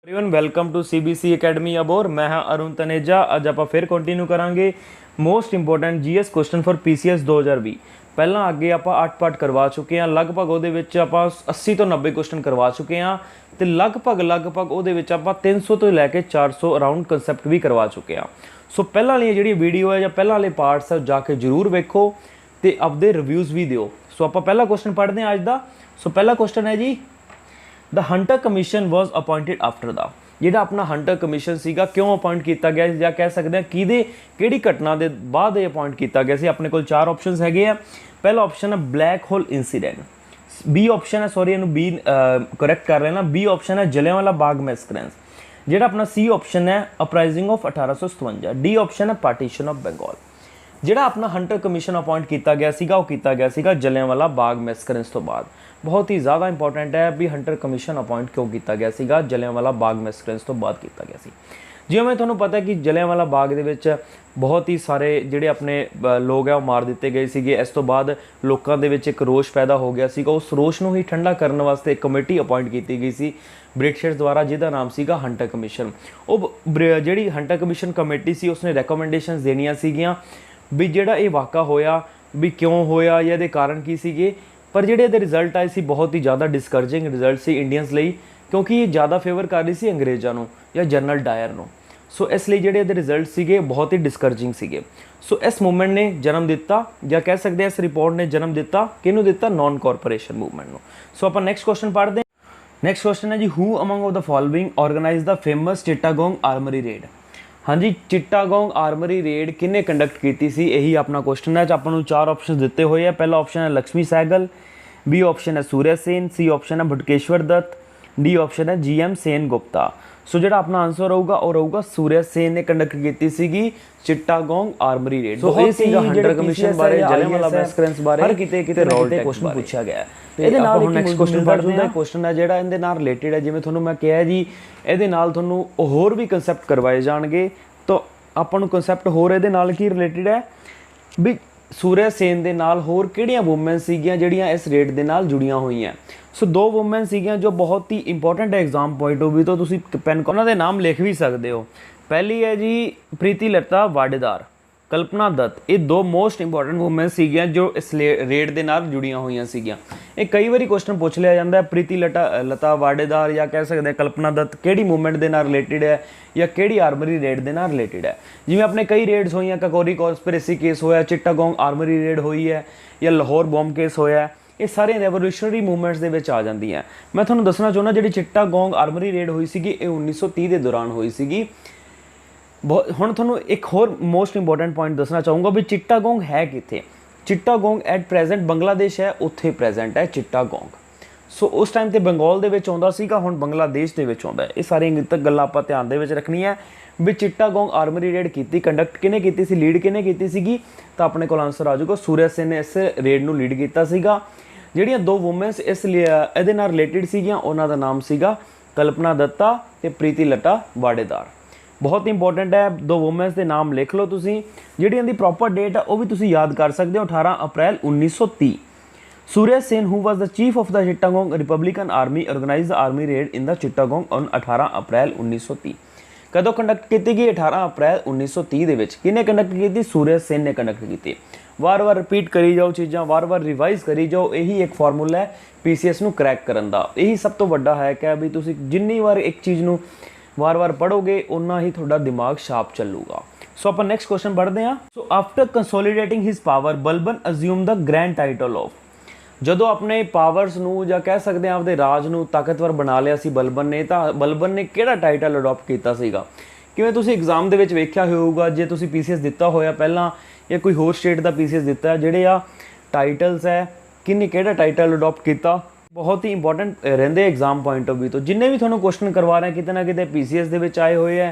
Everyone welcome to CBC academy Abohar. मैं हाँ अरुण तनेजा। अज आप फिर कंटिन्यू करांगे most important GS question for PCS 2020। पहला अगे आप 8 पार्ट करवा चुके हैं, लगभग वो आप 80 तो 90 क्वेश्चन करवा चुके हैं, तो लगभग वो आप 300 तो लैके 400 अराउंड कंसैप्ट भी करवा चुके हैं। सो पहला वाली जी वीडियो है या पहला वाले पार्ट्स है जाके जरूर वेखो तो आपदे रिव्यूज़ भी दिओ। सो आप पहला क्वेश्चन पढ़ते हैं अज का। सो पहला क्वेश्चन है जी, the Hunter commission was appointed after the, ਜਿਹੜਾ ਆਪਣਾ ਹੰਟਰ ਕਮਿਸ਼ਨ ਸੀਗਾ ਕਿਉਂ ਅਪॉइंट ਕੀਤਾ ਗਿਆ ਜਾਂ ਕਹਿ ਸਕਦੇ ਹਾਂ ਕਿਹੜੀ ਘਟਨਾ ਦੇ ਬਾਅਦ ਇਹ ਅਪॉइंट ਕੀਤਾ ਗਿਆ ਸੀ। ਆਪਣੇ ਕੋਲ 4 ਆਪਸ਼ਨਸ ਹੈਗੇ ਆ। ਪਹਿਲਾ ਆਪਸ਼ਨ ਹੈ black hole incident, B option ਹੈ ਸੌਰੀ ਇਹਨੂੰ ਬੀ ਕਰੈਕਟ ਕਰ ਲੈਣਾ, ਬੀ ਆਪਸ਼ਨ ਹੈ ਜਲਿਆਂਵਾਲਾ ਬਾਗ ਮੈਸਕਰੈਂਸ, ਜਿਹੜਾ ਆਪਣਾ ਸੀ ਆਪਸ਼ਨ ਹੈ ਅਪਰਾਈਜ਼ਿੰਗ ਆਫ 1857, ਡੀ ਆਪਸ਼ਨ ਹੈ ਪਾਰਟੀਸ਼ਨ ਆਫ ਬੰਗਾਲ। ਜਿਹੜਾ ਆਪਣਾ ਹੰਟਰ ਕਮਿਸ਼ਨ ਅਪॉइंट ਕੀਤਾ ਗਿਆ ਸੀਗਾ ਉਹ ਕੀਤਾ ਗਿਆ ਸੀਗਾ ਜਲਿਆਂਵਾਲਾ ਬਾਗ ਮੈਸਕਰੈਂਸ ਤੋਂ ਬਾਅਦ। बहुत ही ज़्यादा इंपॉर्टेंट है भी हंटर कमीशन अपॉइंट क्यों किया गया सीगा, जलियांवाला बाग मैसकरेंस तो बाद किया गया सी। जिवें तुहानूं पता है कि जलियांवाला बाग दे विच बहुत ही सारे जिहड़े अपने लोग है वो मार दिते गए सीगे। इस तो बाद लोकां दे विच एक रोष पैदा हो गया सीगा। उस रोष नूं ही ठंडा करने वास्ते एक कमेटी अपॉइंट की गई सी ब्रिटिशर्स द्वारा, जिहदा नाम सीगा हंटर कमीशन। वो जिहड़ी हंटर कमीशन कमेटी सी उसने रैकोमेंडेशनस देनियां सीगियां भी जिहड़ा ये वाक़ा होया भी क्यों होया या इहदे कारण की सीगे। पर ਜਿਹੜੇ ਇਹਦੇ ਰਿਜ਼ਲਟ ਆਏ ਸੀ ਬਹੁਤ ਹੀ ਜ਼ਿਆਦਾ ਡਿਸਕਰੇਜਿੰਗ ਰਿਜ਼ਲਟ ਸੀ ਇੰਡੀਅਨਸ ਲਈ, ਕਿਉਂਕਿ ਇਹ ਜ਼ਿਆਦਾ ਫੇਵਰ ਕਰ ਰਹੀ ਸੀ ਅੰਗਰੇਜ਼ਾਂ ਨੂੰ ਜਾਂ ਜਨਰਲ ਡਾਇਰ ਨੂੰ। ਸੋ ਇਸ ਲਈ ਜਿਹੜੇ ਇਹਦੇ ਰਿਜ਼ਲਟ ਸੀਗੇ ਬਹੁਤ ਹੀ ਡਿਸਕਰੇਜਿੰਗ ਸੀਗੇ। ਸੋ ਇਸ ਮੂਵਮੈਂਟ ਨੇ ਜਨਮ ਦਿੱਤਾ ਜਾਂ ਕਹਿ ਸਕਦੇ ਹਾਂ ਇਸ ਰਿਪੋਰਟ ਨੇ ਜਨਮ ਦਿੱਤਾ ਕਿਹਨੂੰ ਦਿੱਤਾ, ਨਾਨ ਕਾਰਪੋਰੇਸ਼ਨ ਮੂਵਮੈਂਟ ਨੂੰ। ਸੋ ਆਪਾਂ ਨੈਕਸਟ ਕੁਐਸਚਨ ਪੜ੍ਹਦੇ ਹਾਂ। ਨੈਕਸਟ ਕੁਐਸਚਨ ਹੈ ਜੀ, who among of the following organise the famous Chittagong armoury raid. हाँ जी, चिट्टागोंग आर्मरी रेड किन्ने कंडक्ट की सी, यही अपना क्वेश्चन है। आपको 4 ऑप्शन दिते हुए हैं। पहला ऑप्शन है लक्ष्मी सहगल, बी ऑप्शन है सूर्य सेन, सी ऑप्शन है भटकेश्वर दत्त, डी ऑप्शन है GM सेन गुप्ता। सो जो अपना आंसर होगा और होगा सूर्य सेन ने कंडक्ट की सी चिट्टागोंग आर्मरी रेड। सो ये सीगा हंटर कमीशन बारे, जलियांवाला मैसकरेंस बारे हर किते क्वेश्चन पूछा गया है। ਇਹਦੇ ਨਾਲ ਇੱਕ ਨੈਕਸਟ ਕੁਐਸਚਨ ਪੜ੍ਹਦੇ ਹਾਂ। ਕੁਐਸਚਨ ਹੈ ਜਿਹੜਾ ਇਹਦੇ ਨਾਲ ਰਿਲੇਟਡ ਹੈ, ਜਿਵੇਂ ਤੁਹਾਨੂੰ ਮੈਂ ਕਿਹਾ ਜੀ ਇਹਦੇ ਨਾਲ ਤੁਹਾਨੂੰ ਹੋਰ ਵੀ ਕਨਸੈਪਟ ਕਰਵਾਏ ਜਾਣਗੇ। ਤਾਂ ਆਪਾਂ ਨੂੰ ਕਨਸੈਪਟ ਹੋਰ ਇਹਦੇ ਨਾਲ ਕੀ ਰਿਲੇਟਡ ਹੈ ਵੀ सूर्य सेन ਦੇ ਨਾਲ ਹੋਰ ਕਿਹੜੀਆਂ ਵੂਮਨ ਸੀਗੀਆਂ ਜਿਹੜੀਆਂ ਇਸ ਰੇਡ ਦੇ ਨਾਲ ਜੁੜੀਆਂ ਹੋਈਆਂ। ਸੋ 2 ਵੂਮਨ ਸੀਗੀਆਂ ਜੋ ਬਹੁਤ ਹੀ ਇੰਪੋਰਟੈਂਟ ਹੈ ਐਗਜ਼ਾਮ ਪੁਆਇੰਟ ਆਫ ਵੀ ਤੋਂ, ਤੁਸੀਂ ਪੈਨ ਉਹਨਾਂ ਦੇ ਨਾਮ ਲਿਖ ਵੀ ਸਕਦੇ ਹੋ। ਪਹਿਲੀ ਹੈ ਜੀ ਪ੍ਰੀਤੀ ਲਤਾ ਵਾਡੇਦਾਰ, ਕਲਪਨਾ ਦੱਤ। ਇਹ 2 ਮੋਸਟ ਇੰਪੋਰਟੈਂਟ ਵੂਮਨ ਸੀਗੀਆਂ ਜੋ ਇਸ ਰੇਡ ਦੇ ਨਾਲ ਜੁੜੀਆਂ ਹੋਈਆਂ ਸੀਗੀਆਂ। ਇਹ ਕਈ ਵਾਰੀ ਕੁਐਸਚਨ ਪੁੱਛ ਲਿਆ ਜਾਂਦਾ ਹੈ ਪ੍ਰੀਤੀ ਲਤਾ ਵਾਡੇਦਾਰ ਜਾਂ ਕਹਿ ਸਕਦੇ ਕਲਪਨਾ ਦੱਤ ਕਿਹੜੀ ਮੂਵਮੈਂਟ ਦੇ ਨਾਲ ਰਿਲੇਟਡ ਹੈ ਜਾਂ ਕਿਹੜੀ ਆਰਮਰੀ ਰੇਡ ਦੇ ਨਾਲ ਰਿਲੇਟਡ ਹੈ। ਜਿਵੇਂ ਆਪਣੇ ਕਈ ਰੇਡਸ ਹੋਈਆਂ, ਕਕੋਰੀ ਕੌਂਸਪੀਰੇਸੀ ਕੇਸ ਹੋਇਆ, चिट्टागोंग ਆਰਮਰੀ ਰੇਡ ਹੋਈ ਹੈ ਜਾਂ ਲਾਹੌਰ ਬੋਮ ਕੇਸ ਹੋਇਆ, ਇਹ ਸਾਰੇ ਰੈਵੋਲੂਸ਼ਨਰੀ ਮੂਵਮੈਂਟਸ ਦੇ ਵਿੱਚ ਆ ਜਾਂਦੀ ਹੈ। ਮੈਂ ਤੁਹਾਨੂੰ ਦੱਸਣਾ ਚਾਹੁੰਦਾ ਜਿਹੜੀ चिट्टागोंग ਆਰਮਰੀ ਰੇਡ ਹੋਈ ਸੀਗੀ ਇਹ 1930 ਦੇ ਦੌਰਾਨ ਹੋਈ ਸੀਗੀ। ਹੁਣ ਤੁਹਾਨੂੰ ਇੱਕ ਹੋਰ ਮੋਸਟ ਇੰਪੋਰਟੈਂਟ ਪੁਆਇੰਟ ਦੱਸਣਾ ਚਾਹੂੰਗਾ ਵੀ चिट्टागोंग ਹੈ ਕਿੱਥੇ। चिट्टागोंग ਐਟ ਪ੍ਰੈਜ਼ੈਂਟ ਬੰਗਲਾਦੇਸ਼ ਹੈ, ਉੱਥੇ ਪ੍ਰੈਜ਼ੈਂਟ ਹੈ चिट्टागोंग। ਸੋ ਉਸ ਟਾਈਮ ਤੇ ਬੰਗਾਲ ਦੇ ਵਿੱਚ ਆਉਂਦਾ ਸੀਗਾ, ਹੁਣ ਬੰਗਲਾਦੇਸ਼ ਦੇ ਵਿੱਚ ਆਉਂਦਾ ਹੈ। ਇਹ ਸਾਰੀਆਂ ਤੱਕ ਗੱਲਾਂ ਆਪਾਂ ਧਿਆਨ ਦੇ ਵਿੱਚ ਰੱਖਣੀਆਂ ਵੀ चिट्टागोंग ਆਰਮਰੀ ਰੇਡ ਕੀਤੀ, ਕੰਡਕਟ ਕਿਹਨੇ ਕੀਤੀ ਸੀ, ਲੀਡ ਕਿਹਨੇ ਕੀਤੀ ਸੀਗੀ, ਤਾਂ ਆਪਣੇ ਕੋਲ ਆਨਸਰ ਆ ਜਾਊਗਾ ਸੂਰਯ ਸੇਨ ਨੇ ਇਸ ਰੇਡ ਨੂੰ ਲੀਡ ਕੀਤਾ ਸੀਗਾ। ਜਿਹੜੀਆਂ 2 ਵੂਮਨਸ ਇਸ ਇਹਦੇ ਨਾਲ ਰਿਲੇਟਡ ਸੀਗੀਆਂ ਉਹਨਾਂ ਦਾ ਨਾਮ ਸੀਗਾ ਕਲਪਨਾ ਦੱਤਾ ਤੇ ਪ੍ਰੀਤੀ ਲਤਾ ਵਾਡੇਦਾਰ। बहुत इंपॉर्टेंट है, 2 वूमेंस के नाम लिख लो तुसी। जिहड़ी इहदी प्रॉपर डेट है वह भी तुसी याद कर सकते हो, 18 April 1930। Surya Sen who was the chief of the Chittagong republican army organise the army raid in the Chittagong on 18 April 1930। कदों कंडक्ट की गई? 18 अप्रैल 1930 ਦੇ ਵਿੱਚ। किने कंडक्ट की? सूर्य सेन ने कंडक्ट की। वार वार रिपीट करी जाओ चीज़ां, वार वार रिवाइज करी जाओ। यही एक फॉर्मूला है PCS ਨੂੰ क्रैक करन दा। यही सब तो वड्डा है कि भी तुसी जिन्नी वार एक चीज़ ਨੂੰ वार वार पढ़ोगे उन्ना ही थोड़ा दिमाग शार्प चलूगा। सो अपन नेक्स्ट क्वेश्चन पढ़ते हैं। So after consolidating his power Balban assume the grand title of. ਜਦੋਂ ਆਪਣੇ ਪਾਵਰਸ ਨੂੰ ਜਾਂ ਕਹਿ ਸਕਦੇ ਆ ਆਪਦੇ ਰਾਜ ਨੂੰ ਤਾਕਤਵਰ ਬਣਾ ਲਿਆ ਸੀ ਬਲਬਨ ਨੇ, ਤਾਂ ਬਲਬਨ ਨੇ ਕਿਹੜਾ ਟਾਈਟਲ ਅਡਾਪਟ ਕੀਤਾ ਸੀਗਾ। ਕਿਵੇਂ ਤੁਸੀਂ ਐਗਜ਼ਾਮ ਦੇ ਵਿੱਚ ਵੇਖਿਆ ਹੋਊਗਾ, ਜੇ ਤੁਸੀਂ PCS ਦਿੱਤਾ ਹੋਇਆ ਪਹਿਲਾਂ ਜਾਂ ਕੋਈ ਹੋਰ ਸਟੇਟ ਦਾ PCS ਦਿੱਤਾ, ਜਿਹੜੇ ਆ ਟਾਈਟਲਸ ਹੈ ਕਿੰਨੇ ਕਿਹੜਾ ਟਾਈਟਲ ਅਡਾਪਟ ਕੀਤਾ बहुत ही इंपॉर्टेंट रहते एग्जाम पॉइंट ऑफ व्यू तो। जिन्हें भी थोड़ा क्वेश्चन करवा रहे हैं कितने ना कितने PCS दे विच आए हुए हैं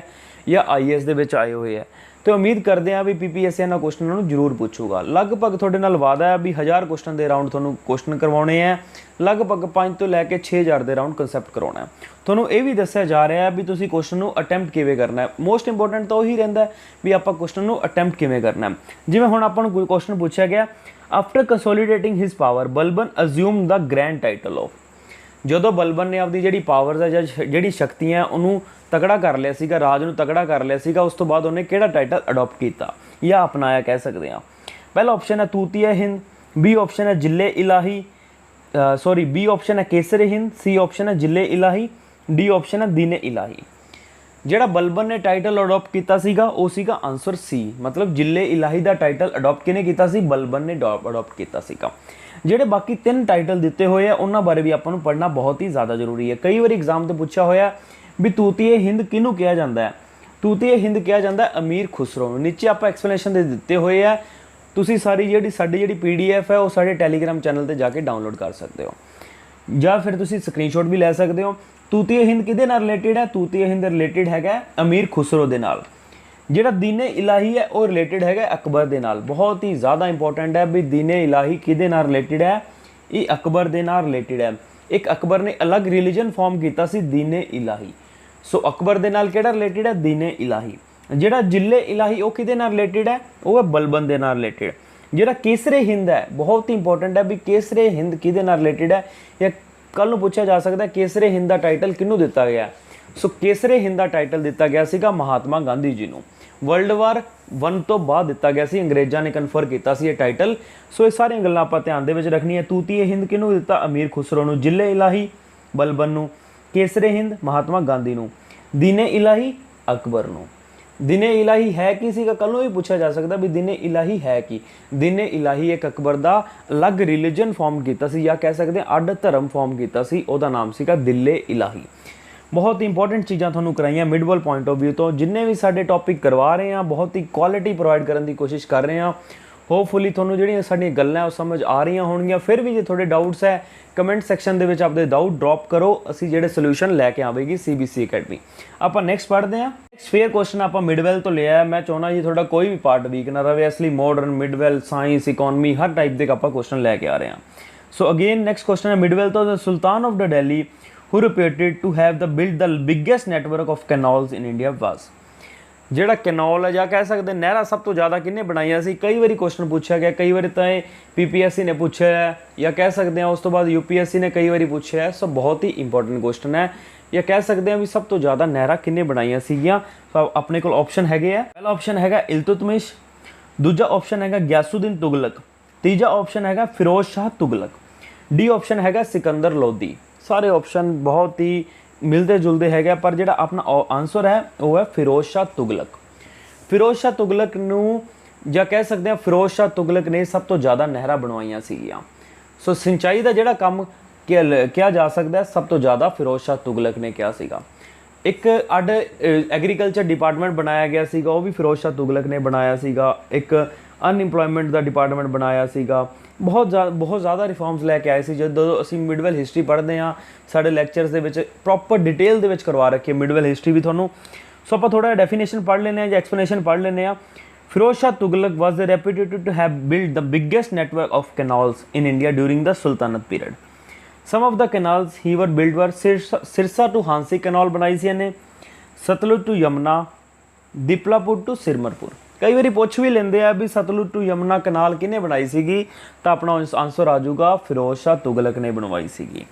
या IAS दे विच आए हुए हैं, तो उम्मीद करते हैं भी PPSC इन्होंने क्वेश्चन जरूर पूछूगा। लगभग थोड़े नाल वादा है भी 1000 क्वेश्चन के राउंड थोड़ा क्वेश्चन करवाने हैं, लगभग 5 तो लैके 6000 के राउंड कंसैप्ट करवाना है। थोड़ा ये भी दसिया जा रहा है भी तुसीं क्वेश्चन को अटैम्प्ट किवें करना है। मोस्ट इंपोर्टेंट तो वही रहिंदा है भी आपां क्वेश्चन को अटैम्प्ट किवें करना है। जिवें हुण आपां नूं क्वेश्चन पूछा गया after consolidating his power Balban assume the grand title of. ਜਦੋਂ ਬਲਬਨ ਨੇ ਆਪਦੀ ਜਿਹੜੀ ਪਾਵਰਸ ਹੈ ਜਾਂ ਜਿਹੜੀ ਸ਼ਕਤੀਆਂ ਉਹਨੂੰ ਤਕੜਾ ਕਰ ਲਿਆ ਸੀਗਾ, ਰਾਜ ਨੂੰ ਤਕੜਾ ਕਰ ਲਿਆ ਸੀਗਾ, ਉਸ ਤੋਂ ਬਾਅਦ ਉਹਨੇ ਕਿਹੜਾ ਟਾਈਟਲ ਅਡੋਪਟ ਕੀਤਾ ਜਾਂ ਅਪਣਾਇਆ ਕਹਿ ਸਕਦੇ ਹਾਂ। ਪਹਿਲਾ ਆਪਸ਼ਨ ਹੈ ਤੂਤੀਆ ਹਿੰਦ, ਬੀ ਆਪਸ਼ਨ ਹੈ ਜਿਲੇ ਇਲਾਹੀ, ਬੀ ਆਪਸ਼ਨ ਹੈ ਕੇਸਰੇ ਹਿੰਦ, ਸੀ ਆਪਸ਼ਨ ਹੈ ਜਿਲੇ ਇਲਾਹੀ, ਡੀ ਆਪਸ਼ਨ ਹੈ ਦੀਨੇ ਇਲਾਹੀ। ਜਿਹੜਾ ਬਲਬਨ ਨੇ ਟਾਈਟਲ ਅਡੋਪਟ ਕੀਤਾ ਸੀਗਾ ਉਹ ਸੀਗਾ ਆਂਸਰ ਸੀ, ਮਤਲਬ ਜਿਲੇ ਇਲਾਹੀ ਦਾ ਟਾਈਟਲ ਅਡੋਪਟ ਕਿਹਨੇ ਕੀਤਾ ਸੀ? ਬਲਬਨ ਨੇ ਅਡੋਪਟ ਕੀਤਾ ਸੀਗਾ। ਜਿਹੜੇ ਬਾਕੀ 3 ਟਾਈਟਲ ਦਿੱਤੇ ਹੋਏ ਆ ਉਹਨਾਂ ਬਾਰੇ ਵੀ ਆਪਾਂ ਨੂੰ ਪੜ੍ਹਨਾ ਬਹੁਤ ਹੀ ਜ਼ਿਆਦਾ ਜ਼ਰੂਰੀ ਹੈ। ਕਈ ਵਾਰੀ ਐਗਜ਼ਾਮ ਤੇ ਪੁੱਛਿਆ ਹੋਇਆ ਵੀ ਤੂਤੀਏ ਹਿੰਦ ਕਿਹਨੂੰ ਕਿਹਾ ਜਾਂਦਾ ਹੈ? ਤੂਤੀਏ ਹਿੰਦ ਕਿਹਾ ਜਾਂਦਾ ਹੈ ਅਮੀਰ ਖੁਸਰੋ ਨੂੰ। ਨੀਚੇ ਆਪਾਂ ਐਕਸਪਲੇਨੇਸ਼ਨ ਦੇ ਦਿੱਤੇ ਹੋਏ ਆ, ਤੁਸੀਂ ਸਾਡੀ ਜਿਹੜੀ PDF ਹੈ ਉਹ ਸਾਡੇ ਟੈਲੀਗ੍ਰਾਮ ਚੈਨਲ ਤੇ ਜਾ ਕੇ ਡਾਊਨਲੋਡ ਕਰ ਸਕਦੇ ਹੋ, ਜਾਂ ਫਿਰ ਤੁਸੀਂ ਸਕਰੀਨਸ਼ਾਟ ਵੀ ਲੈ ਸਕਦੇ ਹੋ। ਤੂਤੀਏ ਹਿੰਦ ਕਿਹਦੇ ਨਾਲ ਰਿਲੇਟਡ ਹੈ? ਤੂਤੀਏ ਹਿੰਦ ਰਿਲੇਟਡ ਹੈਗਾ ਅਮੀਰ ਖੁਸਰੋ ਦੇ ਨਾਲ। ਜਿਹੜਾ ਦੀਨੇ ਇਲਾਹੀ ਹੈ ਉਹ ਰਿਲੇਟਡ ਹੈਗਾ ਅਕਬਰ ਦੇ ਨਾਲ। ਬਹੁਤ ਹੀ ਜ਼ਿਆਦਾ ਇੰਪੋਰਟੈਂਟ ਹੈ ਵੀ ਦੀਨੇ ਇਲਾਹੀ ਕਿਹਦੇ ਨਾਲ ਰਿਲੇਟਡ ਹੈ? ਇਹ ਅਕਬਰ ਦੇ ਨਾਲ ਰਿਲੇਟਡ ਹੈ। ਇੱਕ ਅਕਬਰ ਨੇ ਅਲੱਗ ਰਿਲੀਜਨ ਫਾਰਮ ਕੀਤਾ ਸੀ ਦੀਨੇ ਇਲਾਹੀ, ਸੋ ਅਕਬਰ ਦੇ ਨਾਲ ਕਿਹੜਾ ਰਿਲੇਟਡ ਹੈ? ਦੀਨੇ ਇਲਾਹੀ। ਜਿਹੜਾ ਜਿਲੇ ਇਲਾਹੀ ਉਹ ਕਿਹਦੇ ਨਾਲ ਰਿਲੇਟਡ ਹੈ? ਉਹ ਹੈ ਬਲਬਨ ਦੇ ਨਾਲ ਰਿਲੇਟਡ। ਜਿਹੜਾ ਕੇਸਰੇ ਹਿੰਦ ਹੈ ਬਹੁਤ ਹੀ ਇੰਪੋਰਟੈਂਟ ਹੈ ਵੀ ਕੇਸਰੇ ਹਿੰਦ ਕਿਹਦੇ ਨਾਲ ਰਿਲੇਟਡ ਹੈ, ਜਾਂ ਕੱਲ ਨੂੰ ਪੁੱਛਿਆ ਜਾ ਸਕਦਾ ਕੇਸਰੇ ਹਿੰਦ ਦਾ ਟਾਈਟਲ ਕਿਹਨੂੰ ਦਿੱਤਾ ਗਿਆ? ਸੋ ਕੇਸਰੇ ਹਿੰਦ ਦਾ ਟਾਈਟਲ ਦਿੱਤਾ ਗਿਆ ਸੀਗਾ ਮਹਾਤਮਾ ਗਾਂਧੀ ਜੀ ਨੂੰ। ਵਰਲਡ ਵਾਰ 1 ਤੋਂ ਬਾਅਦ ਦਿੱਤਾ ਗਿਆ ਸੀ, ਅੰਗਰੇਜ਼ਾਂ ਨੇ ਕਨਫਰ ਕੀਤਾ ਸੀ ਇਹ ਟਾਈਟਲ। ਸੋ ਇਹ ਸਾਰੀਆਂ ਗੱਲਾਂ ਆਪਾਂ ਧਿਆਨ ਦੇ ਵਿੱਚ ਰੱਖਣੀਆਂ। ਤੂਤੀਏ ਹਿੰਦ ਕਿਹਨੂੰ ਦਿੱਤਾ? ਅਮੀਰ ਖੁਸਰੋ ਨੂੰ। ਜਿਲੇ ਇਲਾਹੀ ਬਲਬਨ ਨੂੰ, ਕੇਸਰੇ ਹਿੰਦ ਮਹਾਤਮਾ ਗਾਂਧੀ ਨੂੰ, ਦੀਨੇ ਇਲਾਹੀ ਅਕਬਰ ਨੂੰ। ਦੀਨੇ ਇਲਾਹੀ ਹੈ ਕੀ ਸੀਗਾ? ਕੱਲ ਨੂੰ ਵੀ ਪੁੱਛਿਆ ਜਾ ਸਕਦਾ ਵੀ ਦੀਨੇ ਇਲਾਹੀ ਹੈ ਕੀ? ਦੀਨੇ ਇਲਾਹੀ ਇੱਕ ਅਕਬਰ ਦਾ ਅਲੱਗ ਰਿਲੀਜਨ ਫਾਰਮ ਕੀਤਾ ਸੀ, ਜਾਂ ਕਹਿ ਸਕਦੇ ਹਾਂ ਅੱਡ ਧਰਮ ਫਾਰਮ ਕੀਤਾ ਸੀ, ਉਹਦਾ ਨਾਮ ਸੀਗਾ ਦਿਲੇ ਇਲਾਹੀ। ਬਹੁਤ ਹੀ ਇੰਪੋਰਟੈਂਟ ਚੀਜ਼ਾਂ ਤੁਹਾਨੂੰ ਕਰਾਈਆਂ ਮਿਡਵਲ ਪੁਆਇੰਟ ਆਫ ਵਿਊ ਤੋਂ। ਜਿੰਨੇ ਵੀ ਸਾਡੇ ਟੌਪਿਕ ਕਰਵਾ ਰਹੇ ਹਾਂ ਬਹੁਤ ਹੀ ਕੁਆਲਿਟੀ ਪ੍ਰੋਵਾਈਡ ਕਰਨ ਦੀ ਕੋਸ਼ਿਸ਼ ਕਰ ਰਹੇ ਹਾਂ। ਹੋਪਫੁਲੀ ਤੁਹਾਨੂੰ ਜਿਹੜੀਆਂ ਸਾਡੀਆਂ ਗੱਲਾਂ ਉਹ ਸਮਝ ਆ ਰਹੀਆਂ ਹੋਣਗੀਆਂ। ਫਿਰ ਵੀ ਜੇ ਤੁਹਾਡੇ ਡਾਊਟਸ ਹੈ ਕਮੈਂਟ ਸੈਕਸ਼ਨ ਦੇ ਵਿੱਚ ਆਪਦੇ ਡਾਊਟ ਡ੍ਰੌਪ ਕਰੋ, ਅਸੀਂ ਜਿਹੜੇ ਸੋਲੂਸ਼ਨ ਲੈ ਕੇ ਆਵੇਗੀ CBC ਅਕੈਡਮੀ। ਆਪਾਂ ਨੈਕਸਟ ਪੜ੍ਹਦੇ ਹਾਂ। ਨੈਕਸਟ ਫੇਅਰ ਕੁਐਸਚਨ ਆਪਾਂ ਮਿਡਵੈਲ ਤੋਂ ਲਿਆ। ਮੈਂ ਚਾਹੁੰਦਾ ਜੀ ਤੁਹਾਡਾ ਕੋਈ ਵੀ ਪਾਰਟ ਵੀਕ ਨਾ ਰਹੇ, ਇਸ ਲਈ ਮਾਡਰਨ, ਮਿਡਵੈਲ, ਸਾਇੰਸ, ਇਕੋਨਮੀ ਹਰ ਟਾਈਪ ਦੇ ਆਪਾਂ ਕੁਐਸਚਨ ਲੈ ਕੇ ਆ ਰਹੇ ਹਾਂ। ਸੋ ਅਗੇਨ ਨੈਕਸਟ ਕੁਐਸਚਨ ਹੈ ਮਿਡਵੈਲ ਤੋਂ। The sultan of the Delhi who reputed to have built the biggest network of canals in India was। ਜਿਹੜਾ ਕੈਨਾਲ ਹੈ ਜਾਂ ਕਹਿ ਸਕਦੇ ਨਹਿਰਾਂ ਸਭ ਤੋਂ ਜ਼ਿਆਦਾ ਕਿਹਨੇ ਬਣਾਈਆਂ ਸੀ? ਕਈ ਵਾਰੀ ਕੁਐਸਚਨ ਪੁੱਛਿਆ ਗਿਆ, ਕਈ ਵਾਰੀ ਤਾਂ ਇਹ PPSC ਨੇ ਪੁੱਛਿਆ ਹੈ, ਜਾਂ ਕਹਿ ਸਕਦੇ ਹਾਂ ਉਸ ਤੋਂ ਬਾਅਦ UPSC ਨੇ ਕਈ ਵਾਰੀ ਪੁੱਛਿਆ ਹੈ। ਸੋ ਬਹੁਤ ਹੀ ਇੰਪੋਰਟੈਂਟ ਕੁਐਸਚਨ ਹੈ, ਜਾਂ ਕਹਿ ਸਕਦੇ ਹਾਂ ਵੀ ਸਭ ਤੋਂ ਜ਼ਿਆਦਾ ਨਹਿਰਾਂ ਕਿਹਨੇ ਬਣਾਈਆਂ ਸੀਗੀਆਂ। ਸੋ ਆਪਣੇ ਕੋਲ ਆਪਸ਼ਨ ਹੈਗੇ ਆ। ਪਹਿਲਾ ਆਪਸ਼ਨ ਹੈਗਾ ਇਲਤੁਤਮਿਸ਼, ਦੂਜਾ ਆਪਸ਼ਨ ਹੈਗਾ ਗਿਆਸੁਦੀਨ ਤੁਗਲਕ, ਤੀਜਾ ਆਪਸ਼ਨ ਹੈਗਾ ਫਿਰੋਜ਼ ਸ਼ਾਹ ਤੁਗਲਕ, ਡੀ ਆਪਸ਼ਨ ਹੈਗਾ ਸਿਕੰਦਰ ਲੋਧੀ। ਸਾਰੇ ਆਪਸ਼ਨ ਬਹੁਤ ਹੀ ਮਿਲਦੇ ਜੁਲਦੇ ਹੈਗੇ, ਪਰ ਜਿਹੜਾ ਆਪਣਾ ਆਨਸਰ ਹੈ ਉਹ ਹੈ ਫਿਰੋਜ਼ ਸ਼ਾਹ ਤੁਗਲਕ। ਫਿਰੋਜ਼ ਸ਼ਾਹ ਤੁਗਲਕ ਨੂੰ, ਜਾਂ ਕਹਿ ਸਕਦੇ ਹਾਂ ਫਿਰੋਜ਼ ਸ਼ਾਹ ਤੁਗਲਕ ਨੇ ਸਭ ਤੋਂ ਜ਼ਿਆਦਾ ਨਹਿਰਾਂ ਬਣਵਾਈਆਂ ਸੀਗੀਆਂ। ਸੋ ਸਿੰਚਾਈ ਦਾ ਜਿਹੜਾ ਕੰਮ ਕਿਹਾ ਜਾ ਸਕਦਾ ਸਭ ਤੋਂ ਜ਼ਿਆਦਾ ਫਿਰੋਜ਼ ਸ਼ਾਹ ਤੁਗਲਕ ਨੇ ਕਿਹਾ ਸੀਗਾ। ਇੱਕ ਅੱਡ ਐਗਰੀਕਲਚਰ ਡਿਪਾਰਟਮੈਂਟ ਬਣਾਇਆ ਗਿਆ ਸੀਗਾ, ਉਹ ਵੀ ਫਿਰੋਜ਼ ਸ਼ਾਹ ਤੁਗਲਕ ਨੇ ਬਣਾਇਆ ਸੀਗਾ। ਇੱਕ ਅਨਇੰਪਲੋਇਮੈਂਟ ਦਾ ਡਿਪਾਰਟਮੈਂਟ ਬਣਾਇਆ ਸੀਗਾ। ਬਹੁਤ ਜ਼ਿਆਦਾ ਰਿਫਾਰਮਸ ਲੈ ਕੇ ਆਏ ਸੀ। ਜਦੋਂ ਅਸੀਂ ਮਿਡਵੈਲ ਹਿਸਟਰੀ ਪੜ੍ਹਦੇ ਹਾਂ ਸਾਡੇ ਲੈਕਚਰਸ ਦੇ ਵਿੱਚ ਪ੍ਰੋਪਰ ਡਿਟੇਲ ਦੇ ਵਿੱਚ ਕਰਵਾ ਰੱਖੀ ਹੈ ਮਿਡਵੈਲ ਹਿਸਟਰੀ ਵੀ ਤੁਹਾਨੂੰ। ਸੋ ਆਪਾਂ ਥੋੜਾ ਡੈਫੀਨੇਸ਼ਨ ਪੜ੍ਹ ਲੈਂਦੇ ਹਾਂ ਜਾਂ ਐਕਸਪਲੇਨੇਸ਼ਨ ਪੜ੍ਹ ਲੈਂਦੇ ਹਾਂ। ਫਿਰੋਜ਼ ਸ਼ਾਹ ਤੁਗਲਕ ਵਾਸ reputed to have built the biggest network of canals in India during the Sultanate period. Some of the canals he were built were Sirsa to Hansi canal ਬਣਾਈ ਸੀ ਇਹਨੇ, ਸਤਲੁਜ ਟੂ ਯਮੁਨਾ, ਦੀਪਲਾਪੁਰ ਟੂ ਸਿਰਮਰਪੁਰ। ਕਈ ਵਾਰੀ ਪੁੱਛ ਵੀ ਲੈਂਦੇ ਆ ਵੀ ਸਤਲੁਜ ਟੂ ਯਮੁਨਾ ਕਨਾਲ ਕਿਹਨੇ ਬਣਾਈ ਸੀਗੀ, ਤਾਂ ਆਪਣਾ ਆਨਸਰ ਆ ਜਾਊਗਾ ਫਿਰੋਜ਼ ਸ਼ਾਹ ਤੁਗਲਕ ਨੇ ਬਣਵਾਈ ਸੀਗੀ।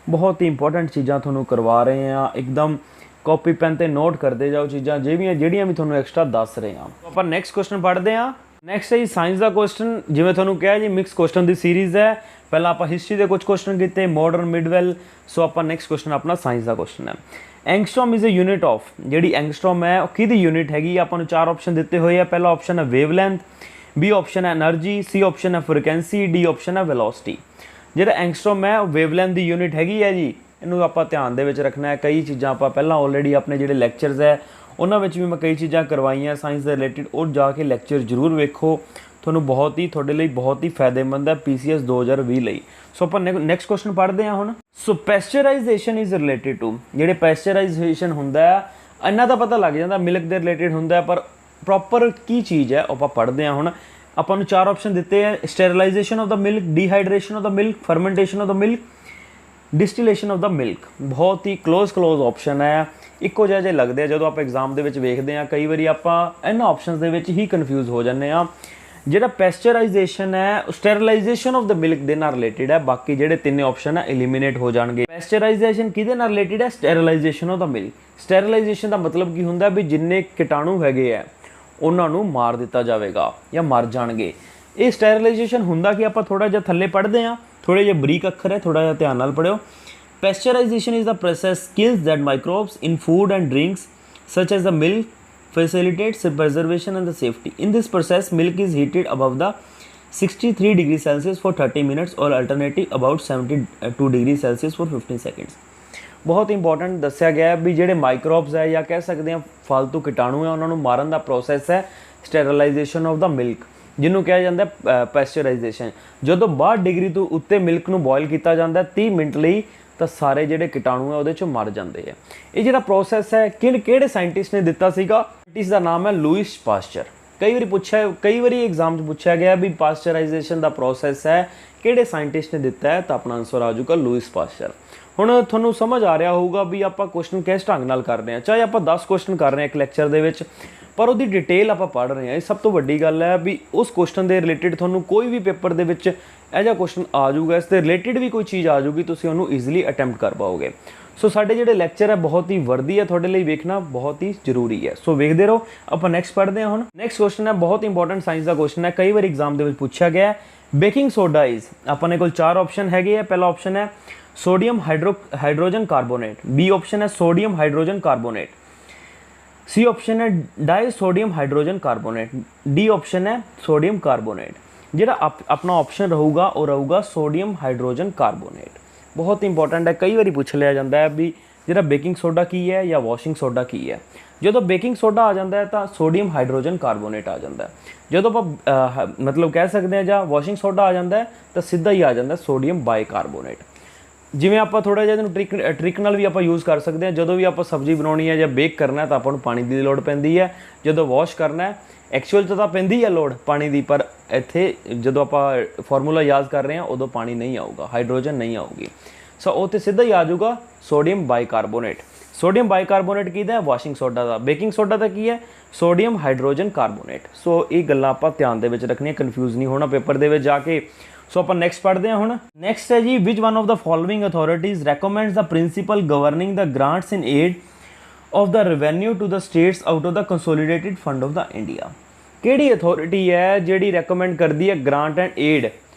ਬਹੁਤ ਹੀ ਇੰਪੋਰਟੈਂਟ ਚੀਜ਼ਾਂ ਤੁਹਾਨੂੰ ਕਰਵਾ ਰਹੇ ਆ, ਇੱਕਦਮ ਕਾਪੀ ਪੈਨ ਤੇ ਨੋਟ ਕਰਦੇ ਜਾਓ ਚੀਜ਼ਾਂ ਜਿਹੜੀਆਂ ਵੀ ਤੁਹਾਨੂੰ ਐਕਸਟਰਾ ਦੱਸ ਰਹੇ ਆ। ਆਪਾਂ ਨੈਕਸਟ ਕੁਐਸਚਨ ਪੜ੍ਹਦੇ ਆ। ਨੈਕਸਟ ਹੈ ਜੀ ਸਾਇੰਸ ਦਾ ਕੁਐਸਚਨ। ਜਿਵੇਂ ਤੁਹਾਨੂੰ ਕਿਹਾ ਜੀ ਮਿਕਸ ਕੁਐਸਚਨ ਦੀ ਸੀਰੀਜ਼ ਹੈ। ਪਹਿਲਾਂ ਆਪਾਂ ਹਿਸਟਰੀ ਦੇ ਕੁਝ ਕੁਐਸਚਨ ਕੀਤੇ, ਮਾਡਰਨ, ਮਿਡਵੈਲ। ਸੋ ਆਪਾਂ ਨੈਕਸਟ ਕੁਐਸਚਨ ਆਪਣਾ ਸਾਇੰਸ ਦਾ ਕੁਐਸਚਨ ਹੈ। ਐਂਗਸਟ੍ਰੋਮ ਇਜ਼ ਅ ਯੂਨਿਟ ਆਫ, ਜਿਹੜੀ ਐਂਗਸਟ੍ਰੋਮ ਹੈ ਉਹ ਕਿਹਦੀ ਯੂਨਿਟ ਹੈਗੀ? ਆਪਾਂ ਨੂੰ 4 ਆਪਸ਼ਨ ਦਿੱਤੇ ਹੋਏ ਆ। ਪਹਿਲਾ ਆਪਸ਼ਨ ਹੈ ਵੇਵਲੈਂਥ, ਬੀ ਆਪਸ਼ਨ ਹੈ એનર્ਜੀ, ਸੀ ਆਪਸ਼ਨ ਹੈ ਫ੍ਰੀਕੁਐਂਸੀ, ਡੀ ਆਪਸ਼ਨ ਹੈ ਵੈਲੋਸਿਟੀ। ਜਿਹੜਾ ਐਂਗਸਟ੍ਰੋਮ ਹੈ ਉਹ ਵੇਵਲੈਂਥ ਦੀ ਯੂਨਿਟ ਹੈਗੀ ਹੈ ਜੀ। ਇਹਨੂੰ ਆਪਾਂ ਧਿਆਨ ਦੇ ਵਿੱਚ ਰੱਖਣਾ ਹੈ। ਕਈ ਚੀਜ਼ਾਂ ਆਪਾਂ ਪਹਿਲਾਂ ਆਲਰੇਡੀ ਆਪਣੇ ਜਿਹੜੇ ਲੈਕਚਰਸ ਹੈ ਉਹਨਾਂ ਵਿੱਚ ਵੀ ਮੈਂ ਕਈ ਚੀਜ਼ਾਂ ਕਰਵਾਈਆਂ ਸਾਇੰਸ ਦੇ ਰਿਲੇਟਿਡ, ਉਹ ਜਾ ਕੇ ਲੈਕਚਰ ਜ਼ਰੂਰ ਵੇਖੋ, ਤੁਹਾਨੂੰ ਤੁਹਾਡੇ ਲਈ ਬਹੁਤ ਹੀ ਫਾਇਦੇਮੰਦ ਹੈ PCS 2020 ਲਈ। ਸੋ ਆਪਾਂ ਨੈਕਸਟ ਕੁਐਸਚਨ ਪੜ੍ਹਦੇ ਹਾਂ ਹੁਣ। ਸੋ ਪੈਸਚਰਾਈਜੇਸ਼ਨ ਇਜ਼ ਰਿਲੇਟਿਡ ਟੂ, ਜਿਹੜੇ ਪੈਸਚਰਾਈਜੇਸ਼ਨ ਹੁੰਦਾ ਹੈ ਇਹਨਾਂ ਦਾ ਪਤਾ ਲੱਗ ਜਾਂਦਾ ਮਿਲਕ ਦੇ ਰਿਲੇਟਿਡ ਹੁੰਦਾ, ਪਰ ਪ੍ਰੋਪਰ ਕੀ ਚੀਜ਼ ਹੈ ਉਹ ਆਪਾਂ ਪੜ੍ਹਦੇ ਹਾਂ ਹੁਣ। ਆਪਾਂ ਨੂੰ 4 ਆਪਸ਼ਨ ਦਿੱਤੇ ਹੈ, sterilisation of the milk, dehydration of the milk, fermentation of the milk, distillation of the milk. ਬਹੁਤ ਹੀ ਕਲੋਜ਼ ਆਪਸ਼ਨ ਹੈ, ਇੱਕੋ ਜਿਹੇ ਲੱਗਦੇ ਆ ਜਦੋਂ ਆਪਾਂ ਐਗਜ਼ਾਮ ਦੇ ਵਿੱਚ ਵੇਖਦੇ ਹਾਂ। ਕਈ ਵਾਰੀ ਆਪਾਂ ਇਹਨਾਂ ਆਪਸ਼ਨਸ ਦੇ ਵਿੱਚ ਹੀ ਕਨਫਿਊਜ਼ ਹੋ ਜਾਂਦੇ ਹਾਂ। ਜਿਹੜਾ ਪੈਸਚਰਾਈਜੇਸ਼ਨ ਹੈ ਸਟੈਰਲਾਈਜੇਸ਼ਨ ਆਫ ਦ ਮਿਲਕ ਦੇ ਨਾਲ ਰਿਲੇਟਡ ਹੈ, ਬਾਕੀ ਜਿਹੜੇ ਤਿੰਨੇ ਆਪਸ਼ਨ ਹੈ ਐਲੀਮੀਨੇਟ ਹੋ ਜਾਣਗੇ। ਪੈਸਚਰਾਈਜੇਸ਼ਨ ਕਿਹਦੇ ਨਾਲ ਰਿਲੇਟਡ ਹੈ? ਸਟੈਰਲਾਈਜੇਸ਼ਨ ਆਫ ਦ ਮਿਲਕ। ਸਟੈਰਲਾਈਜੇਸ਼ਨ ਦਾ ਮਤਲਬ ਕੀ ਹੁੰਦਾ ਵੀ ਜਿੰਨੇ ਕੀਟਾਣੂ ਹੈਗੇ ਆ ਉਹਨਾਂ ਨੂੰ ਮਾਰ ਦਿੱਤਾ ਜਾਵੇਗਾ ਜਾਂ ਮਰ ਜਾਣਗੇ। ਇਹ ਸਟੈਰਲਾਈਜੇਸ਼ਨ ਹੁੰਦਾ ਕਿ ਆਪਾਂ ਥੋੜਾ ਜਿਹਾ ਥੱਲੇ ਪੜ੍ਹਦੇ ਹਾਂ, ਥੋੜੇ ਜਿਹੇ ਬਰੀਕ ਅੱਖਰ ਹੈ, ਥੋੜਾ ਜਿਹਾ ਧਿਆਨ ਨਾਲ ਪੜ੍ਹਿਓ। Pasteurization is the process kills that microbes in food and drinks such as the milk, facilitates preservation and the safety. In this process, milk is heated above the 63 degrees Celsius for 30 minutes or alternative about 72 degrees Celsius for 15 seconds. ਬਹੁਤ important ਦੱਸਿਆ ਗਿਆ ਹੈ ਵੀ ਜਿਹੜੇ microbes ਹੈ ਜਾਂ ਕਹਿ ਸਕਦੇ ਹਾਂ ਫालतू ਕੀਟਾਣੂ ਹੈ ਉਹਨਾਂ ਨੂੰ ਮਾਰਨ ਦਾ ਪ੍ਰੋਸੈਸ ਹੈ ਸਟੈਰਲਾਈਜੇਸ਼ਨ ਆਫ ਦਾ ਮਿਲਕ, ਜਿਹਨੂੰ ਕਿਹਾ ਜਾਂਦਾ ਪੈਸਚਰਾਈਜੇਸ਼ਨ। ਜਦੋਂ 62 ਡਿਗਰੀ ਤੋਂ ਉੱਤੇ ਮਿਲਕ ਨੂੰ ਬੋਇਲ ਕੀਤਾ ਜਾਂਦਾ 30 ਮਿੰਟ ਲਈ ਤਾਂ ਸਾਰੇ ਜਿਹੜੇ ਕੀਟਾਣੂ ਹੈ ਉਹਦੇ ਚੋਂ ਮਰ ਜਾਂਦੇ ਆ। ਇਹ ਜਿਹੜਾ ਪ੍ਰੋਸੈਸ ਹੈ ਕਿਹੜੇ ਸਾਇੰਟਿਸਟ ਨੇ ਦਿੱਤਾ ਸੀਗਾ? ਸਾਇੰਟਿਸਟ ਦਾ ਨਾਮ ਹੈ ਲੂਇਸ ਪਾਸਚਰ। ਕਈ ਵਾਰੀ ਐਗਜ਼ਾਮ 'ਚ ਪੁੱਛਿਆ ਗਿਆ ਵੀ ਪਾਸਚਰਾਈਜੇਸ਼ਨ ਦਾ ਪ੍ਰੋਸੈਸ ਹੈ ਕਿਹੜੇ ਸਾਇੰਟਿਸਟ ਨੇ ਦਿੱਤਾ ਹੈ, ਤਾਂ ਆਪਣਾ ਆਨਸਰ ਆ ਜਾਊਗਾ ਲੂਇਸ ਪਾਸਚਰ। ਹੁਣ ਤੁਹਾਨੂੰ ਸਮਝ ਆ ਰਿਹਾ ਹੋਊਗਾ ਵੀ ਆਪਾਂ ਕੁਐਸਚਨ ਕਿਸ ਢੰਗ ਨਾਲ ਕਰ ਰਹੇ ਹਾਂ, ਚਾਹੇ ਆਪਾਂ 10 ਕੁਐਸਚਨ ਕਰ ਰਹੇ ਹਾਂ ਇੱਕ ਲੈਕਚਰ ਦੇ ਵਿੱਚ, ਪਰ ਉਹਦੀ ਡਿਟੇਲ ਆਪਾਂ ਪੜ੍ਹ ਰਹੇ ਹਾਂ। ਇਹ ਸਭ ਤੋਂ ਵੱਡੀ ਗੱਲ ਹੈ ਵੀ ਉਸ ਕੁਐਸਚਨ ਦੇ ਰਿਲੇਟਡ ਤੁਹਾਨੂੰ ਕੋਈ ਵੀ ਪੇਪਰ ਦੇ ਵਿੱਚ ਇਹ ਜਿਹਾ ਕੁਐਸਚਨ ਆ ਜਾਊਗਾ, ਇਸ ਦੇ ਰਿਲੇਟਡ ਵੀ ਕੋਈ ਚੀਜ਼ ਆ ਜਾਊਗੀ, ਤੁਸੀਂ ਉਹਨੂੰ ਈਜ਼ੀਲੀ ਅਟੈਂਪਟ ਕਰ ਪਾਓਗੇ। ਸੋ ਸਾਡੇ ਜਿਹੜੇ ਲੈਕਚਰ ਹੈ ਬਹੁਤ ਹੀ ਵਰਦੀ ਹੈ, ਤੁਹਾਡੇ ਲਈ ਵੇਖਣਾ ਬਹੁਤ ਹੀ ਜ਼ਰੂਰੀ ਹੈ। ਸੋ ਵੇਖਦੇ ਰਹੋ। ਆਪਾਂ ਨੈਕਸਟ ਪੜ੍ਹਦੇ ਹਾਂ। ਹੁਣ ਨੈਕਸਟ ਕੁਐਸਚਨ ਹੈ ਬਹੁਤ ਇੰਪੋਰਟੈਂਟ ਸਾਇੰਸ ਦਾ ਕੁਐਸਚਨ ਹੈ, ਕਈ ਵਾਰ ਐਗਜ਼ਾਮ ਦੇ ਵਿੱਚ ਪੁੱਛਿਆ ਗਿਆ ਹੈ। ਬੇਕਿੰਗ ਸੋਡਾ ਇਜ਼, ਆਪਣੇ ਕੋਲ 4 ਆਪਸ਼ਨ ਹੈਗੇ ਆ। ਪਹਿਲਾ ਆਪਸ਼ਨ ਹੈ sodium hydrogen carbonate, B option है sodium hydrogen carbonate, C option है di sodium hydrogen carbonate, D option है सोडियम कार्बोनेट। ਜਿਹੜਾ ਆਪਣਾ ਆਪਸ਼ਨ ਰਹੂਗਾ ਉਹ ਰਹੂਗਾ ਸੋਡੀਅਮ ਹਾਈਡਰੋਜਨ ਕਾਰਬੋਨੇਟ। ਬਹੁਤ ਇੰਪੋਰਟੈਂਟ ਹੈ, ਕਈ ਵਾਰੀ ਪੁੱਛ ਲਿਆ ਜਾਂਦਾ ਹੈ ਵੀ ਜਿਹੜਾ ਬੇਕਿੰਗ ਸੋਡਾ ਕੀ ਹੈ ਜਾਂ ਵਾਸ਼ਿੰਗ ਸੋਡਾ ਕੀ ਹੈ। ਜਦੋਂ ਬੇਕਿੰਗ ਸੋਡਾ ਆ ਜਾਂਦਾ ਹੈ ਤਾਂ ਸੋਡੀਅਮ ਹਾਈਡਰੋਜਨ ਕਾਰਬੋਨੇਟ ਆ ਜਾਂਦਾ ਹੈ। ਜਦੋਂ ਆਪਾਂ ਮਤਲਬ ਕਹਿ ਸਕਦੇ ਹਾਂ ਜਾਂ ਵਾਸ਼ਿੰਗ ਸੋਡਾ ਆ ਜਾਂਦਾ ਹੈ ਤਾਂ ਸਿੱਧਾ ਹੀ ਆ ਜਾਂਦਾ ਸੋਡੀਅਮ ਬਾਈਕਾਰਬੋਨੇਟ। ਜਿਵੇਂ ਆਪਾਂ ਥੋੜਾ ਜਿਹਾ ਇਹਨੂੰ ਟ੍ਰਿਕ ਨਾਲ ਵੀ ਆਪਾਂ ਯੂਜ਼ ਕਰ ਸਕਦੇ ਹਾਂ। ਜਦੋਂ ਵੀ ਆਪਾਂ ਸਬਜ਼ੀ ਬਣਾਉਣੀ ਹੈ ਜਾਂ ਬੇਕ ਕਰਨਾ ਤਾਂ ਆਪਾਂ ਨੂੰ ਪਾਣੀ ਦੀ ਲੋੜ ਪੈਂਦੀ ਹੈ। ਜਦੋਂ ਵਾਸ਼ ਕਰਨਾ ਹੈ ਐਕਚੁਅਲ 'ਚ ਤਾਂ ਪੈਂਦੀ ਹੈ ਲੋੜ ਪਾਣੀ ਦੀ, ਪਰ ਇੱਥੇ ਜਦੋਂ ਆਪਾਂ ਫਾਰਮੂਲਾ ਯਾਦ ਕਰ ਰਹੇ ਹਾਂ ਉਦੋਂ ਪਾਣੀ ਨਹੀਂ ਆਊਗਾ, ਹਾਈਡਰੋਜਨ ਨਹੀਂ ਆਊਗੀ। ਸੋ ਉਹ 'ਤੇ ਸਿੱਧਾ ਹੀ ਆ ਜਾਊਗਾ ਸੋਡੀਅਮ ਬਾਈਕਾਰਬੋਨੇਟ। ਸੋਡੀਅਮ ਬਾਈਕਾਰਬੋਨੇਟ ਕਿਹਦਾ ਹੈ? ਵਾਸ਼ਿੰਗ ਸੋਡਾ ਦਾ। ਬੇਕਿੰਗ ਸੋਡਾ ਦਾ ਕੀ ਹੈ? Sodium hydrogen carbonate. ਸੋ ਇਹ ਗੱਲਾਂ ਆਪਾਂ ਧਿਆਨ ਦੇ ਵਿੱਚ ਰੱਖਣੀਆਂ, ਕਨਫਿਊਜ਼ ਨਹੀਂ ਹੋਣਾ ਪੇਪਰ ਦੇ ਵਿੱਚ ਜਾ ਕੇ। ਸੋ ਆਪਾਂ ਨੈਕਸਟ ਪੜ੍ਹਦੇ ਹਾਂ। ਹੁਣ ਨੈਕਸਟ ਹੈ ਜੀ, which one of the following authorities recommends the principle governing the grants in aid of the revenue to the states out of the consolidated fund of the India। ਕਿਹੜੀ ਅਥਾਰਟੀ ਹੈ ਜਿਹੜੀ recommend ਕਰਦੀ ਹੈ grant and aid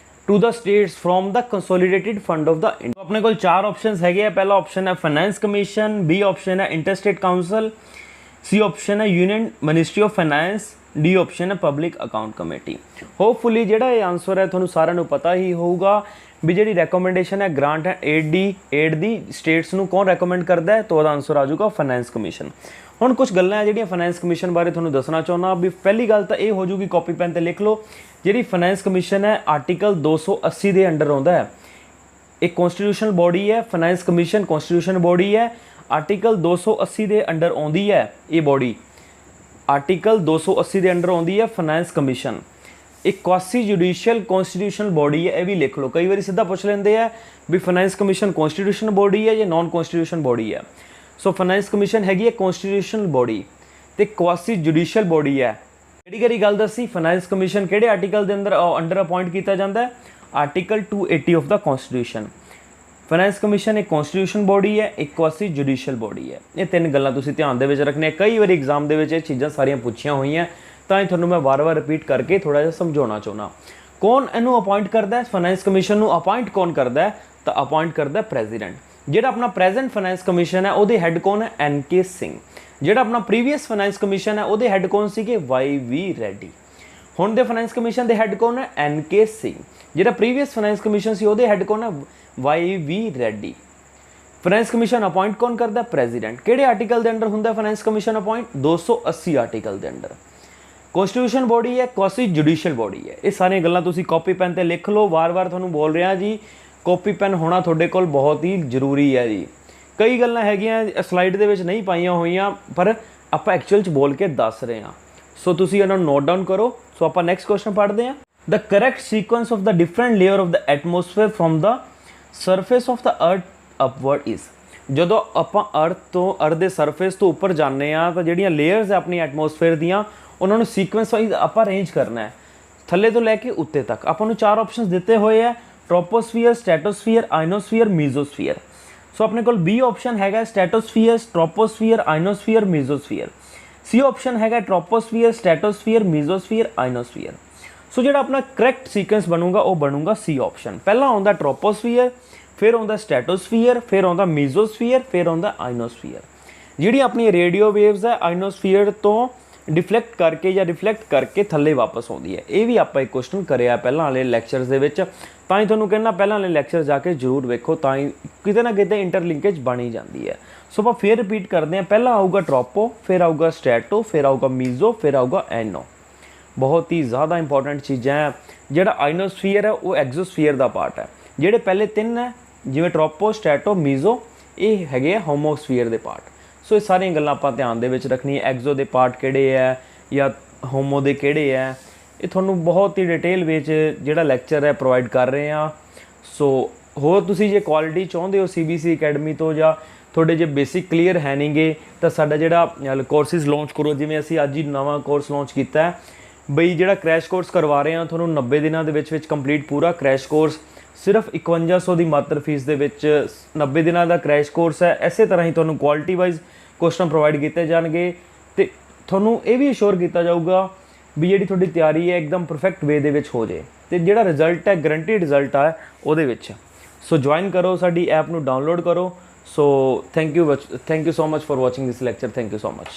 to the states from the consolidated fund of the India? ਆਪਣੇ ਕੋਲ 4 options ਹੈਗੇ ਆ। ਪਹਿਲਾ ਆਪਸ਼ਨ ਹੈ ਫਾਈਨੈਂਸ ਕਮਿਸ਼ਨ, ਬੀ ਆਪਸ਼ਨ ਹੈ ਇੰਟਰਸਟੇਟ ਕਾਉਂਸਲ, ਸੀ ਆਪਸ਼ਨ ਹੈ union ministry of finance, D option ਹੈ ਪਬਲਿਕ ਅਕਾਊਂਟ ਕਮੇਟੀ। ਹੋਪਫੁਲੀ ਜਿਹੜਾ ਇਹ ਆਨਸਰ ਹੈ ਤੁਹਾਨੂੰ ਸਾਰਿਆਂ ਨੂੰ ਪਤਾ ਹੀ ਹੋਊਗਾ ਵੀ ਜਿਹੜੀ ਰეკਮੈਂਡੇਸ਼ਨ ਹੈ grant and aid the status ਨੂੰ ਕੌਣ ਰეკਮੈਂਡ ਕਰਦਾ ਹੈ, ਤਾਂ ਉਹਦਾ ਆਨਸਰ ਆ ਜਾਊਗਾ ਫਾਈਨੈਂਸ ਕਮਿਸ਼ਨ। ਹੁਣ ਕੁਝ ਗੱਲਾਂ ਹੈ ਜਿਹੜੀਆਂ ਫਾਈਨੈਂਸ ਕਮਿਸ਼ਨ ਬਾਰੇ ਤੁਹਾਨੂੰ ਦੱਸਣਾ ਚਾਹੁੰਦਾ ਵੀ ਪਹਿਲੀ ਗੱਲ ਤਾਂ ਇਹ ਹੋ ਜੂਗੀ, ਕਾਪੀ ਪੈਨ 'ਤੇ ਲਿਖ ਲਓ। ਜਿਹੜੀ ਫਾਈਨੈਂਸ ਕਮਿਸ਼ਨ ਹੈ ਆਰਟੀਕਲ 280 ਦੇ ਅੰਡਰ ਆਉਂਦਾ ਹੈ। ਇੱਕ ਕੌਂਸਟੀਟਿਊਸ਼ਨਲ ਬੋਡੀ ਹੈ ਫਾਈਨੈਂਸ ਕਮਿਸ਼ਨ, ਕੌਂਸਟੀਟਿਊਸ਼ਨ ਬੋਡੀ ਹੈ, ਆਰਟੀਕਲ 280 ਦੇ ਅੰਡਰ ਆਉਂਦੀ ਹੈ ਇਹ ਬੋਡੀ। ਆਰਟੀਕਲ 280 ਦੇ ਅੰਡਰ ਆਉਂਦੀ ਹੈ ਫਾਈਨੈਂਸ ਕਮਿਸ਼ਨ। ਇੱਕ ਕੁਆਸੀ ਜੁਡੀਸ਼ੀਅਲ ਕੌਂਸਟੀਟਿਊਸ਼ਨਲ ਬੋਡੀ ਹੈ, ਇਹ ਵੀ ਲਿਖ ਲਓ। ਕਈ ਵਾਰੀ ਸਿੱਧਾ ਪੁੱਛ ਲੈਂਦੇ ਆ ਵੀ ਫਾਈਨੈਂਸ ਕਮਿਸ਼ਨ ਕੌਂਸਟੀਟਿਊਸ਼ਨਲ ਬੋਡੀ ਹੈ ਜਾਂ ਨਾਨ ਕੌਂਸਟੀਟਿਊਸ਼ਨਲ ਬੋਡੀ ਹੈ। ਸੋ ਫਾਈਨੈਂਸ ਕਮਿਸ਼ਨ ਹੈਗੀ ਹੈ ਕੌਂਸਟੀਟਿਊਸ਼ਨਲ ਬੋਡੀ ਤੇ ਕੁਆਸੀ ਜੁਡੀਸ਼ੀਅਲ ਬੋਡੀ ਹੈ। ਕਿਹੜੀ ਗੱਲ ਦੱਸੀ? ਫਾਈਨੈਂਸ ਕਮਿਸ਼ਨ ਕਿਹੜੇ ਆਰਟੀਕਲ ਦੇ ਅੰਡਰ ਅਪਾਇੰਟ ਕੀਤਾ ਜਾਂਦਾ ਹੈ? Article 280 of the constitution. Finance commission ਇੱਕ ਕੌਂਸਟੀਟਿਊਸ਼ਨ ਬੋਡੀ ਹੈ, ਇੱਕ ਕੁਆਸੀ ਜੁਡੀਸ਼ੀਅਲ ਬੋਡੀ ਹੈ। ਇਹ 3 ਗੱਲਾਂ ਤੁਸੀਂ ਧਿਆਨ ਦੇ ਵਿੱਚ ਰੱਖਣੀਆਂ। ਕਈ ਵਾਰੀ ਐਗਜ਼ਾਮ ਦੇ ਵਿੱਚ ਇਹ ਚੀਜ਼ਾਂ ਸਾਰੀਆਂ ਪੁੱਛੀਆਂ ਹੋਈਆਂ, ਤਾਂ ਹੀ ਤੁਹਾਨੂੰ ਮੈਂ ਵਾਰ-ਵਾਰ ਰਿਪੀਟ ਕਰਕੇ ਥੋੜਾ ਜਿਹਾ ਸਮਝਾਉਣਾ ਚਾਹੁੰਦਾ। ਕੌਣ ਇਹਨੂੰ ਅਪਾਇੰਟ ਕਰਦਾ ਹੈ? ਫਾਈਨੈਂਸ ਕਮਿਸ਼ਨ ਨੂੰ ਅਪਾਇੰਟ ਕੌਣ ਕਰਦਾ ਹੈ? ਤਾਂ ਅਪਾਇੰਟ ਕਰਦਾ ਪ੍ਰੈਜ਼ੀਡੈਂਟ। ਜਿਹੜਾ ਆਪਣਾ ਪ੍ਰੈਜ਼ੈਂਟ ਫਾਈਨੈਂਸ ਕਮਿਸ਼ਨ ਹੈ ਉਹਦੇ ਹੈੱਡ ਕੌਣ ਹੈ? NK ਸਿੰਘ। ਜਿਹੜਾ ਆਪਣਾ ਪ੍ਰੀਵੀਅਸ ਫਾਈਨੈਂਸ ਕਮਿਸ਼ਨ ਹੈ ਉਹਦੇ ਹੈੱਡ ਕੌਣ ਸੀਗੇ? YV ready. ਹੁਣ ਦੇ ਫਾਈਨੈਂਸ ਕਮਿਸ਼ਨ ਦੇ ਹੈੱਡ ਕੌਣ ਹੈ? NK ਸਿੰਘ। ਜਿਹੜਾ ਪ੍ਰੀਵੀਅਸ ਫਾਈਨੈਂਸ ਕਮਿਸ਼ਨ ਸੀ ਉਹਦੇ ਹੈੱਡ ਕੌਣ ਹੈ? YV ready. Finance commission appoint ਕੌਣ ਕਰਦਾ? ਪ੍ਰੈਜ਼ੀਡੈਂਟ। ਕਿਹੜੇ ਆਰਟੀਕਲ ਦੇ ਅੰਡਰ ਹੁੰਦਾ ਫਾਈਨੈਂਸ ਕਮਿਸ਼ਨ ਅਪਾਇੰਟ? 280 ਆਰਟੀਕਲ ਦੇ ਅੰਡਰ। ਕੌਂਸਟੀਟਿਊਸ਼ਨ ਬੋਡੀ ਹੈ, ਕੁਆਸੀ ਜੁਡੀਸ਼ੀਅਲ ਬੋਡੀ ਹੈ। ਇਹ ਸਾਰੀਆਂ ਗੱਲਾਂ ਤੁਸੀਂ ਕਾਪੀ ਪੈਨ 'ਤੇ ਲਿਖ ਲਓ। ਵਾਰ-ਵਾਰ ਤੁਹਾਨੂੰ ਬੋਲ ਰਿਹਾ ਜੀ, ਕਾਪੀ ਪੈਨ ਹੋਣਾ ਤੁਹਾਡੇ ਕੋਲ ਬਹੁਤ ਹੀ ਜ਼ਰੂਰੀ ਹੈ ਜੀ। ਕਈ ਗੱਲਾਂ ਹੈਗੀਆਂ ਸਲਾਈਡ ਦੇ ਵਿੱਚ ਨਹੀਂ ਪਾਈਆਂ ਹੋਈਆਂ, ਪਰ ਆਪਾਂ ਐਕਚੁਅਲ 'ਚ ਬੋਲ ਕੇ ਦੱਸ ਰਹੇ ਹਾਂ। ਸੋ ਤੁਸੀਂ ਇਹਨਾਂ ਨੂੰ ਨੋਟ ਡਾਊਨ ਕਰੋ। ਸੋ ਆਪਾਂ ਨੈਕਸਟ ਕੁਐਸਚਨ ਪੜ੍ਹਦੇ ਹਾਂ। The correct sequence of the different layer of the atmosphere from the surface of the earth upward is. ਜਦੋਂ ਆਪਾਂ ਅਰਥ ਦੇ ਸਰਫੇਸ ਤੋਂ ਉੱਪਰ ਜਾਂਦੇ ਹਾਂ ਤਾਂ ਜਿਹੜੀਆਂ ਲੇਅਰਸ ਹੈ ਆਪਣੀ ਐਟਮੋਸਫੇਅਰ ਦੀਆਂ, ਉਹਨਾਂ ਨੂੰ ਸੀਕੁਐਂਸ ਵਾਈਜ਼ ਆਪਾਂ ਅਰੇਂਜ ਕਰਨਾ ਹੈ। ਥੱਲੇ ਤੋਂ ਲੈ ਕੇ ਉੱਤੇ ਤੱਕ ਆਪਾਂ ਨੂੰ 4 ਆਪਸ਼ਨਸ ਦਿੱਤੇ ਹੋਏ ਆ, ਟ੍ਰੋਪੋਸਫੀਅਰ, ਸਟ੍ਰੈਟੋਸਫੀਅਰ, ਆਇਨੋਸਫੀਅਰ, ਮੀਜ਼ੋਸਫੀਅਰ। ਸੋ ਆਪਣੇ ਕੋਲ ਬੀ ਆਪਸ਼ਨ ਹੈਗਾ ਸਟ੍ਰੈਟੋਸਫੀਅਰ, ਟ੍ਰੋਪੋਸਫੀਅਰ, ਆਇਨੋਸਫੀਅਰ, ਮੀਜ਼ੋਸਫੀਅਰ। ਸੀ ਆਪਸ਼ਨ ਹੈਗਾ ਟ੍ਰੋਪੋਸਫੀਅਰ, ਸਟ੍ਰੈਟੋਸਫੀਅਰ, ਮੀਜ਼ੋਸਫੀਅਰ, ਆਇਨੋਸਫੀਅਰ। ਸੋ ਜਿਹੜਾ ਆਪਣਾ ਕਰੈਕਟ ਸੀਕੁਐਂਸ ਬਣੂਗਾ ਉਹ ਬਣੂਗਾ ਸੀ ਆਪਸ਼ਨ। ਪਹਿਲਾਂ ਆਉਂਦਾ ਟ੍ਰੋਪੋਸਫੀਅਰ, ਫਿਰ ਆਉਂਦਾ ਸਟ੍ਰੈਟੋਸਫੀਅਰ, ਫਿਰ ਆਉਂਦਾ ਮੀਜ਼ੋਸਫੀਅਰ, ਫਿਰ ਆਉਂਦਾ ਆਇਨੋਸਫੀਅਰ। ਜਿਹੜੀ ਆਪਣੀ ਰੇਡੀਓ ਵੇਵਸ ਹੈ ਆਇਨੋਸਫੀਅਰ ਤੋਂ ਡਿਫਲੈਕਟ ਕਰਕੇ ਜਾਂ ਰਿਫਲੈਕਟ ਕਰਕੇ ਥੱਲੇ ਵਾਪਸ ਆਉਂਦੀ ਹੈ। ਇਹ ਵੀ ਆਪਾਂ ਇੱਕ ਕੁਐਸਚਨ ਕਰਿਆ ਪਹਿਲਾਂ ਵਾਲੇ ਲੈਕਚਰਸ ਦੇ ਵਿੱਚ, ਤਾਂ ਹੀ ਤੁਹਾਨੂੰ ਕਹਿੰਦਾ ਪਹਿਲਾਂ ਵਾਲੇ ਲੈਕਚਰ ਜਾ ਕੇ ਜ਼ਰੂਰ ਵੇਖੋ, ਤਾਂ ਹੀ ਕਿਤੇ ਨਾ ਕਿਤੇ ਇੰਟਰਲਿੰਕੇਜ ਬਣੀ ਜਾਂਦੀ ਹੈ। ਸੋ ਆਪਾਂ ਫਿਰ ਰਿਪੀਟ ਕਰਦੇ ਹਾਂ, ਪਹਿਲਾਂ ਆਊਗਾ ਟ੍ਰੋਪੋ, ਫਿਰ ਆਊਗਾ ਸਟ੍ਰੈਟੋ, ਫਿਰ ਆਊਗਾ ਮੀਜ਼ੋ, ਫਿਰ ਆਊਗਾ ਐਨੋ। ਬਹੁਤ ਹੀ ਜ਼ਿਆਦਾ ਇੰਪੋਰਟੈਂਟ ਚੀਜ਼ਾਂ ਹੈ। ਜਿਹੜਾ ਆਇਨੋਸਫੀਅਰ ਹੈ ਉਹ ਐਗਜ਼ੋਸਫੀਅਰ ਦਾ ਪਾਰਟ ਹੈ। ਜਿਹੜੇ ਪਹਿਲੇ 3 ਹੈ ਜਿਵੇਂ ਟ੍ਰੋਪੋ, ਸਟ੍ਰੈਟੋ, ਮੀਜ਼ੋ, ਇਹ ਹੈਗੇ ਆ ਹੋਮੋਸਫੀਅਰ ਦੇ ਪਾਰਟ। ਸੋ ਇਹ ਸਾਰੀਆਂ ਗੱਲਾਂ ਆਪਾਂ ਧਿਆਨ ਦੇ ਵਿੱਚ ਰੱਖਣੀਆਂ। ਐਗਜ਼ੋ ਦੇ ਪਾਰਟ ਕਿਹੜੇ ਹੈ ਜਾਂ ਹੋਮੋ ਦੇ ਕਿਹੜੇ ਹੈ, ਇਹ ਤੁਹਾਨੂੰ ਬਹੁਤ ਹੀ ਡਿਟੇਲ ਵਿੱਚ ਜਿਹੜਾ ਲੈਕਚਰ ਹੈ ਪ੍ਰੋਵਾਈਡ ਕਰ ਰਹੇ ਹਾਂ। ਸੋ ਹੋਰ ਤੁਸੀਂ ਜੇ ਕੁਆਲਿਟੀ ਚਾਹੁੰਦੇ ਹੋ CBSE ਅਕੈਡਮੀ ਤੋਂ, ਜਾਂ ਤੁਹਾਡੇ ਜੇ ਬੇਸਿਕ ਕਲੀਅਰ ਹੈ ਨਹੀਂਗੇ, ਤਾਂ ਸਾਡਾ ਜਿਹੜਾ ਕੋਰਸਿਸ ਲਾਂਚ ਕਰੋ, ਜਿਵੇਂ ਅਸੀਂ ਅੱਜ ਹੀ ਨਵਾਂ ਕੋਰਸ ਲਾਂਚ ਕੀਤਾ ਹੈ ਬਈ, ਜਿਹੜਾ ਕ੍ਰੈਸ਼ ਕੋਰਸ ਕਰਵਾ ਰਹੇ ਹਾਂ ਤੁਹਾਨੂੰ 90 ਦਿਨਾਂ ਦੇ ਵਿੱਚ ਕੰਪਲੀਟ ਪੂਰਾ ਕ੍ਰੈਸ਼ ਕੋਰਸ, ਸਿਰਫ 5100 ਦੀ ਮਾਤਰ ਫੀਸ ਦੇ ਵਿੱਚ 90 ਦਿਨਾਂ ਦਾ ਕ੍ਰੈਸ਼ ਕੋਰਸ ਹੈ। ਇਸੇ ਤਰ੍ਹਾਂ ਹੀ ਤੁਹਾਨੂੰ ਕੁਆਲਿਟੀ ਵਾਈਜ਼ ਕੁਐਸਚਨ ਪ੍ਰੋਵਾਈਡ ਕੀਤੇ ਜਾਣਗੇ, ਤੇ ਤੁਹਾਨੂੰ ਇਹ ਵੀ ਅਸ਼ੋਰ ਕੀਤਾ ਜਾਊਗਾ ਵੀ ਜਿਹੜੀ ਤੁਹਾਡੀ ਤਿਆਰੀ ਹੈ ਇੱਕਦਮ ਪਰਫੈਕਟ ਵੇ ਦੇ ਵਿੱਚ ਹੋ ਜਾਏ, ਤੇ ਜਿਹੜਾ ਰਿਜ਼ਲਟ ਹੈ ਗਰੰਟੀਡ ਰਿਜ਼ਲਟ ਹੈ ਉਹਦੇ ਵਿੱਚ। ਸੋ ਜੁਆਇਨ ਕਰੋ, ਸਾਡੀ ਐਪ ਨੂੰ ਡਾਊਨਲੋਡ ਕਰੋ। So thank you so much for watching this lecture. Thank you so much.